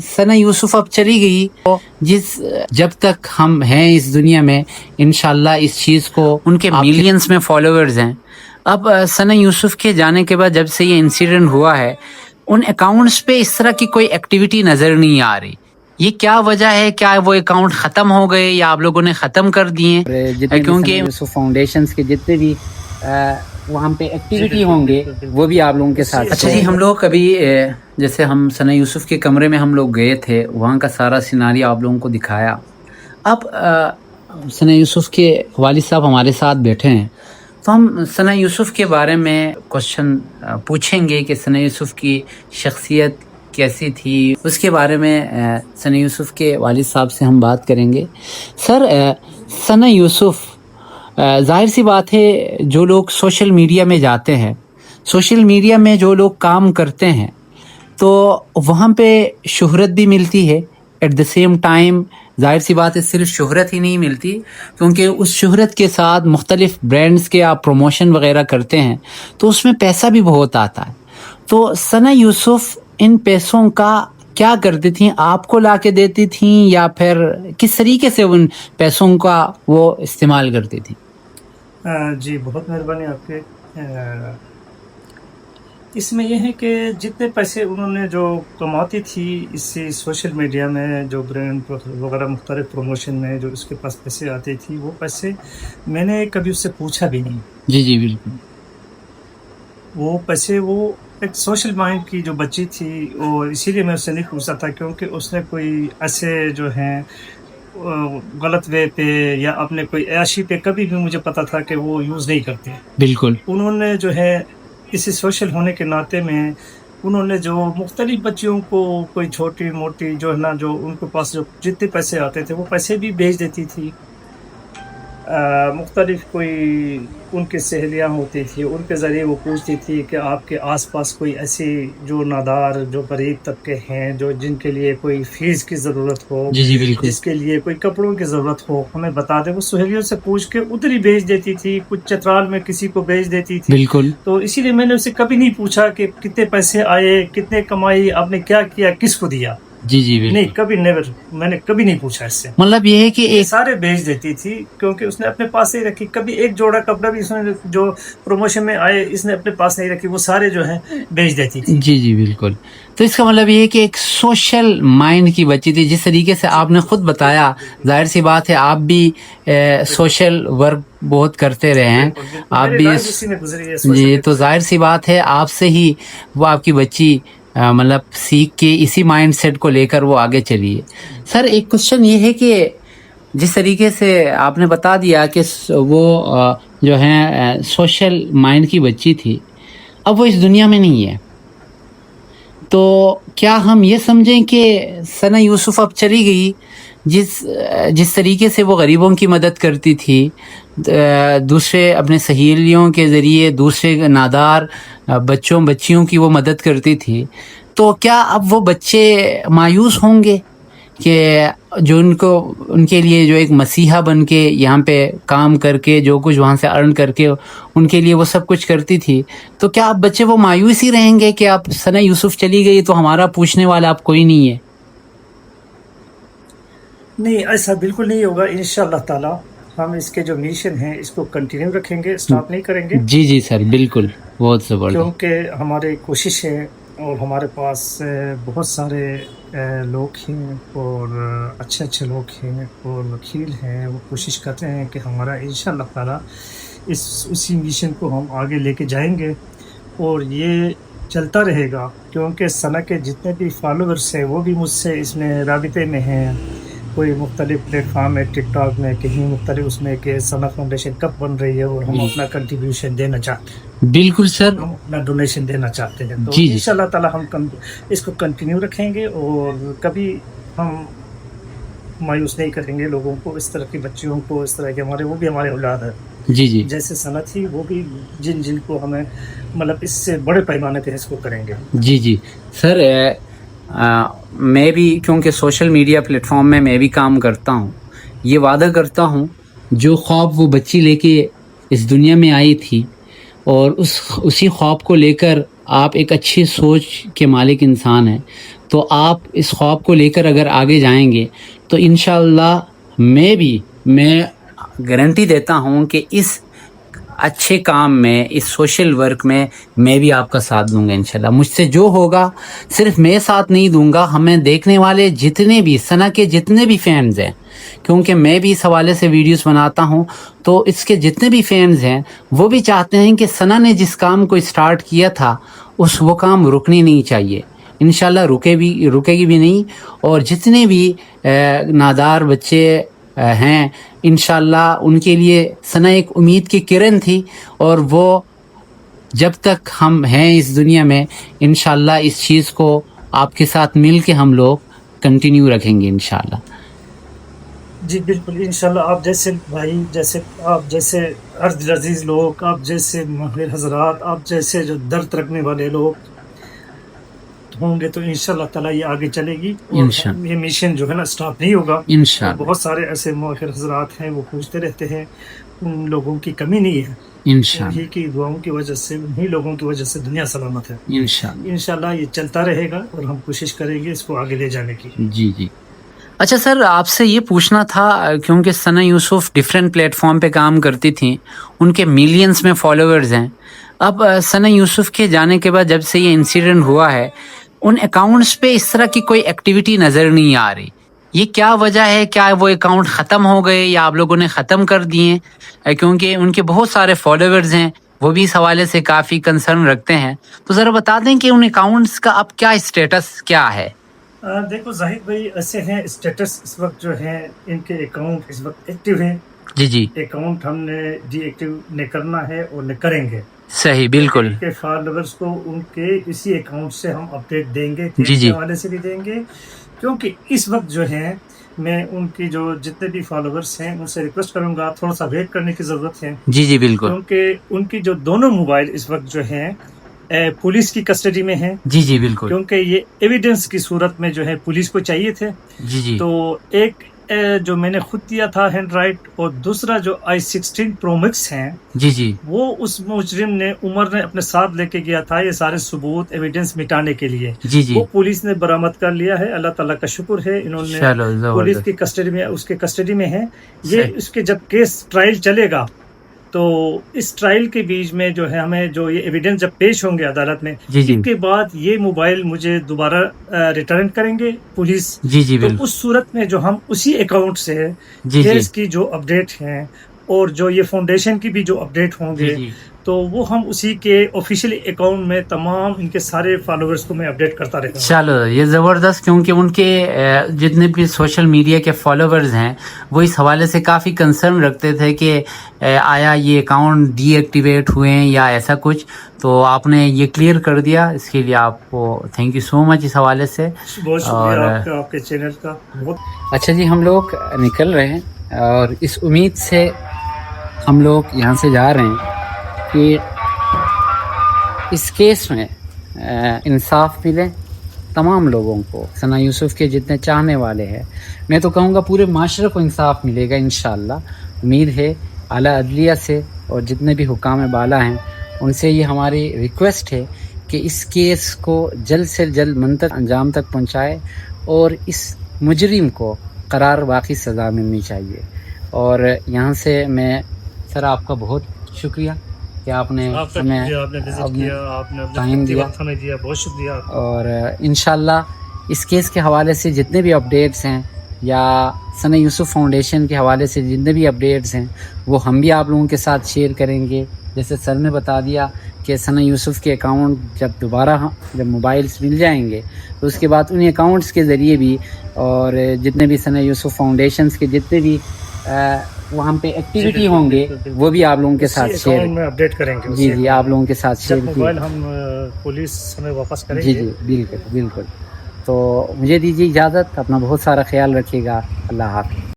ثنا یوسف اب چلی گئی، جب تک ہم ہیں اس دنیا میں انشاءاللہ اس چیز کو، ان کے ملینز میں فالوورز ہیں۔ اب ثنا یوسف کے جانے کے بعد جب سے یہ انسیڈنٹ ہوا ہے، ان اکاؤنٹس پہ اس طرح کی کوئی ایکٹیویٹی نظر نہیں آ رہی۔ یہ کیا وجہ ہے؟ کیا وہ اکاؤنٹ ختم ہو گئے یا آپ لوگوں نے ختم کر دیے؟ کیونکہ یوسف فاؤنڈیشنز کے جتنے بھی وہاں پہ ایکٹیویٹی ہوں گے وہ بھی آپ لوگوں کے ساتھ۔ اچھا جی، ہم لوگ کبھی جیسے ہم ثنا یوسف کے کمرے میں ہم لوگ گئے تھے، وہاں کا سارا سیناریو آپ لوگوں کو دکھایا۔ اب ثنا یوسف کے والد صاحب ہمارے ساتھ بیٹھے ہیں، تو ہم ثنا یوسف کے بارے میں کوشچن پوچھیں گے کہ ثنا یوسف کی شخصیت کیسی تھی، اس کے بارے میں ثنا یوسف کے والد صاحب سے ہم بات کریں گے۔ سر، ثنا یوسف، ظاہر سی بات ہے جو لوگ سوشل میڈیا میں جاتے ہیں، سوشل میڈیا میں جو لوگ کام کرتے ہیں تو وہاں پہ شہرت بھی ملتی ہے، ایٹ دا سیم ٹائم ظاہر سی بات ہے صرف شہرت ہی نہیں ملتی، کیونکہ اس شہرت کے ساتھ مختلف برانڈز کے آپ پروموشن وغیرہ کرتے ہیں تو اس میں پیسہ بھی بہت آتا ہے۔ تو ثنا یوسف ان پیسوں کا کیا کرتی تھیں؟ آپ کو لا کے دیتی تھیں یا پھر کس طریقے سے ان پیسوں کا وہ استعمال کرتی تھیں؟ جی بہت مہربانی آپ کے۔ اس میں یہ ہے کہ جتنے پیسے انہوں نے جو کماتی تھی اس سے سوشل میڈیا میں جو برانڈ وغیرہ مختلف پروموشن میں جو اس کے پاس پیسے آتے تھی، وہ پیسے میں نے کبھی اس سے پوچھا بھی نہیں۔ جی جی بالکل۔ وہ پیسے وہ ایک سوشل مائنڈ کی جو بچی تھی، اور اسی لیے میں اس سے نہیں پوچھتا تھا، کیونکہ اس نے کوئی ایسے جو ہیں غلط وے پہ یا اپنے کوئی عیاشی پہ کبھی بھی مجھے پتا تھا کہ وہ یوز نہیں کرتے۔ بالکل۔ انہوں نے جو ہے اسی سوشل ہونے کے ناطے میں انہوں نے جو مختلف بچیوں کو کوئی چھوٹی موٹی جو ہے نا، جو ان کے پاس جو جتنے پیسے آتے تھے وہ پیسے بھی بھیج دیتی تھی۔ مختلف کوئی ان کی سہیلیاں ہوتی تھی، ان کے ذریعے وہ پوچھتی تھی کہ آپ کے آس پاس کوئی ایسی جو نادار جو غریب طبقے ہیں، جو جن کے لیے کوئی فیس کی ضرورت ہو، جی جی بالکل، جس کے لیے کوئی کپڑوں کی ضرورت ہو، ہمیں بتا دیں۔ وہ سہیلیوں سے پوچھ کے ادھر ہی بھیج دیتی تھی، کچھ چترال میں کسی کو بھیج دیتی تھی۔ بالکل۔ تو اسی لیے میں نے اسے کبھی نہیں پوچھا کہ کتنے پیسے آئے، کتنے کمائی، آپ نے کیا کیا، کس کو دیا۔ جی جی بالکل، نہیں، کبھی نیور، میں نے کبھی نہیں پوچھا اس سے۔ مطلب یہ ہے کہ ایک سارے بھیج دیتی تھی، کیونکہ اس نے اپنے پاس ہی رکھی۔ کبھی ایک جوڑا کپڑا بھی اس نے جو پروموشن میں آئے اس نے اپنے پاس نہیں رکھی، وہ سارے جو ہیں بھیج دیتی تھی۔ جی جی بالکل۔ تو اس کا مطلب یہ ہے کہ ایک سوشل مائنڈ کی بچی تھی، جس طریقے سے آپ نے خود بتایا، ظاہر سی بات ہے آپ بھی سوشل ورک بہت کرتے رہے ہیں، آپ بھی جی، تو ظاہر سی بات ہے آپ سے ہی وہ آپ کی بچی مطلب سیکھ کے اسی مائنڈ سیٹ کو لے کر وہ آگے چلی ہے۔ سر، ایک کوشچن یہ ہے کہ جس طریقے سے آپ نے بتا دیا کہ وہ جو ہیں سوشل مائنڈ کی بچی تھی، اب وہ اس دنیا میں نہیں ہے، تو کیا ہم یہ سمجھیں کہ ثنا یوسف اب چلی گئی؟ جس طریقے سے وہ غریبوں کی مدد کرتی تھی، دوسرے اپنے سہیلیوں کے ذریعے دوسرے نادار بچیوں کی وہ مدد کرتی تھی، تو کیا اب وہ بچے مایوس ہوں گے کہ جو ان کے لیے جو ایک مسیحا بن کے یہاں پہ کام کر کے جو کچھ وہاں سے ارن کر کے ان کے لیے وہ سب کچھ کرتی تھی، تو کیا اب بچے وہ مایوس ہی رہیں گے کہ اب ثنا یوسف چلی گئی تو ہمارا پوچھنے والا اب کوئی نہیں ہے؟ نہیں، ایسا بالکل نہیں ہوگا انشاءاللہ تعالی۔ ہم اس کے جو مشن ہیں اس کو کنٹینیو رکھیں گے، سٹاپ نہیں کریں گے۔ جی جی سر، بالکل، بہت زبردست۔ کیونکہ ہماری کوشش ہے اور ہمارے پاس بہت سارے لوگ ہیں اور اچھے لوگ ہیں اور وکیل ہیں، وہ کوشش کرتے ہیں کہ ہمارا انشاءاللہ تعالی اسی مشن کو ہم آگے لے کے جائیں گے، اور یہ چلتا رہے گا، کیونکہ ثنا کے جتنے بھی فالوورس ہیں وہ بھی مجھ سے اس میں رابطے میں ہیں۔ کوئی مختلف پلیٹ فارم ہے، ٹک ٹاک میں، کہیں مختلف اس میں کہ ثنا فاؤنڈیشن کب بن رہی ہے اور ہم اپنا کنٹریبیوشن دینا چاہتے ہیں۔ بالکل سر، ہم اپنا ڈونیشن دینا چاہتے ہیں، تو جی جی انشاءاللہ تعالی ہم اس کو کنٹینیو رکھیں گے، اور کبھی ہم مایوس نہیں کریں گے لوگوں کو، اس طرح کی بچیوں کو، اس طرح کے وہ بھی ہمارے اولاد ہیں، جی جی جیسے ثنا تھی وہ بھی جن کو ہمیں مطلب اس سے بڑے پیمانے پہ اس کو کریں گے۔ جی جی سر، میں بھی کیونکہ سوشل میڈیا پلیٹ فارم میں بھی کام کرتا ہوں، یہ وعدہ کرتا ہوں جو خواب وہ بچی لے کے اس دنیا میں آئی تھی، اور اسی خواب کو لے کر آپ ایک اچھی سوچ کے مالک انسان ہیں، تو آپ اس خواب کو لے کر اگر آگے جائیں گے تو انشاءاللہ میں گارنٹی دیتا ہوں کہ اس اچھے کام میں، اس سوشل ورک میں بھی آپ کا ساتھ دوں گا انشاءاللہ. مجھ سے جو ہوگا صرف میں ساتھ نہیں دوں گا، ہمیں دیکھنے والے جتنے بھی ثنا کے جتنے بھی فینز ہیں، کیونکہ میں بھی اس حوالے سے ویڈیوز بناتا ہوں، تو اس کے جتنے بھی فینز ہیں وہ بھی چاہتے ہیں کہ ثنا نے جس کام کو اسٹارٹ کیا تھا وہ کام رکنی نہیں چاہیے. انشاءاللہ رکے گی بھی نہیں. اور جتنے بھی نادار بچے ہیں انشاءاللہ ان کے لیے ثنا ایک امید کی کرن تھی، اور وہ جب تک ہم ہیں اس دنیا میں انشاءاللہ اس چیز کو آپ کے ساتھ مل کے ہم لوگ کنٹینیو رکھیں گے انشاءاللہ. جی بالکل انشاءاللہ. آپ جیسے بھائی، آپ جیسے عرض عزیز لوگ، آپ جیسے ماہر حضرات، آپ جیسے جو درد رکھنے والے لوگ ہوں گے تو انشاءاللہ تعالیٰ یہ آگے چلے گی، اور انشاءاللہ. یہ مشن جو ہے نا اسٹاپ نہیں ہوگا. انشاءاللہ بہت سارے ایسے ماہر حضرات ہیں وہ پوچھتے رہتے ہیں، ان لوگوں کی کمی نہیں ہے. انشاءاللہ. انہی کی دعاؤں کی وجہ سے، انہی لوگوں کی وجہ سے دنیا سلامت ہے. انشاءاللہ. انشاءاللہ یہ چلتا رہے گا، اور ہم کوشش کریں گے اس کو آگے لے جانے کی. جی. اچھا سر، آپ سے یہ پوچھنا تھا، کیونکہ ثنا یوسف ڈیفرنٹ پلیٹ فارم پہ کام کرتی تھیں، ان کے ملینز میں فالوورز ہیں. اب ثنا یوسف کے جانے کے بعد جب سے یہ انسیڈنٹ ہوا ہے، ان اکاؤنٹس پہ اس طرح کی کوئی ایکٹیویٹی نظر نہیں آ رہی. یہ کیا وجہ ہے؟ کیا وہ اکاؤنٹ ختم ہو گئے یا آپ لوگوں نے ختم کر دیے؟ کیونکہ ان کے بہت سارے فالوورز ہیں، وہ بھی اس حوالے سے کافی کنسرن رکھتے ہیں. تو ذرا بتا دیں کہ ان اکاؤنٹس کا اب کیا اسٹیٹس کیا ہے؟ دیکھو زاہد بھائی، ایسے ہیں اسٹیٹس اس وقت جو ہے، ان کے اکاؤنٹ اس وقت ایکٹیو ہیں. جی. اکاؤنٹ ہم نے ڈی ایکٹیو نہ کرنا ہے اور نہ کریں گے. صحیح، بالکل. ان کے فالوورز کو ان کے اسی اکاؤنٹ سے ہم اپڈیٹ دیں گے، جی. کے حوالے سے بھی دیں گے. کیونکہ اس وقت جو ہے میں ان کی جو جتنے بھی فالوورز ہیں ان سے ریکویسٹ کروں گا، تھوڑا سا ویٹ کرنے کی ضرورت ہے. جی بالکل. کیونکہ ان کی جو دونوں موبائل اس وقت جو ہیں پولیس کی کسٹڈی میں ہیں. جی بالکل. کیونکہ یہ ایویڈنس کی صورت میں جو ہے پولیس کو چاہیے تھے. جی. تو ایک جو میں نے خود دیا تھا ہینڈ رائٹ، اور دوسرا جو i16 Pro Max ہیں، جی وہ اس مجرم نے، عمر نے اپنے ساتھ لے کے گیا تھا یہ سارے ثبوت ایویڈنس مٹانے کے لیے. جی. وہ پولیس نے برآمد کر لیا ہے. اللہ تعالیٰ کا شکر ہے، انہوں نے پولیس کی کسٹڈی میں، اس کے کسٹڈی میں ہے یہ. اس کے جب کیس ٹرائل چلے گا تو اس ٹرائل کے بیچ میں جو ہے ہمیں جو یہ ایویڈنس جب پیش ہوں گے عدالت میں، اس کے بعد یہ موبائل مجھے دوبارہ ریٹرن کریں گے پولیس. جی تو اس صورت میں جو ہم اسی اکاؤنٹ سے کیس کی جو اپڈیٹ ہیں، اور جو یہ فاؤنڈیشن کی بھی جو اپڈیٹ ہوں گے، تو وہ ہم اسی کے آفیشیل اکاؤنٹ میں تمام ان کے سارے فالوورز کو میں اپڈیٹ کرتا رہتا ہوں. چلو یہ زبردست، کیونکہ ان کے جتنے بھی سوشل میڈیا کے فالوورز ہیں وہ اس حوالے سے کافی کنسرن رکھتے تھے کہ آیا یہ اکاؤنٹ ڈی ایکٹیویٹ ہوئے ہیں یا ایسا کچھ. تو آپ نے یہ کلیئر کر دیا، اس کے لیے آپ کو تھینک یو سو مچ اس حوالے سے. بہت شکریہ آپ کے چینل کا. اچھا جی، ہم لوگ نکل رہے ہیں، اور اس امید سے ہم لوگ یہاں سے جا رہے ہیں کہ اس کیس میں انصاف ملے تمام لوگوں کو. ثنا یوسف کے جتنے چاہنے والے ہیں، میں تو کہوں گا پورے معاشرے کو انصاف ملے گا انشاءاللہ. امید ہے اعلیٰ عدلیہ سے اور جتنے بھی حکام بالا ہیں ان سے یہ ہماری ریکویسٹ ہے کہ اس کیس کو جلد سے جلد منطق انجام تک پہنچائے، اور اس مجرم کو قرار واقعی سزا ملنی چاہیے. اور یہاں سے میں سر آپ کا بہت شکریہ کہ آپ نے ہمیں ٹائم دیا. بہت شکریہ. اور انشاءاللہ اس کیس کے حوالے سے جتنے بھی اپڈیٹس ہیں، یا ثنا یوسف فاؤنڈیشن کے حوالے سے جتنے بھی اپڈیٹس ہیں، وہ ہم بھی آپ لوگوں کے ساتھ شیئر کریں گے. جیسے سر نے بتا دیا کہ ثنا یوسف کے اکاؤنٹ جب موبائلس مل جائیں گے تو اس کے بعد انہیں اکاؤنٹس کے ذریعے بھی، اور جتنے بھی ثنا یوسف فاؤنڈیشنز کے جتنے بھی وہاں پہ ایکٹیویٹی ہوں گے وہ بھی آپ لوگوں کے ساتھ شیئر میں اپڈیٹ کریں گے. جی آپ لوگوں کے ساتھ شیئر موبائل ہم پولیس ہمیں واپس کریں گے. جی بالکل. تو مجھے دیجیے اجازت، اپنا بہت سارا خیال رکھیے گا. اللہ حافظ.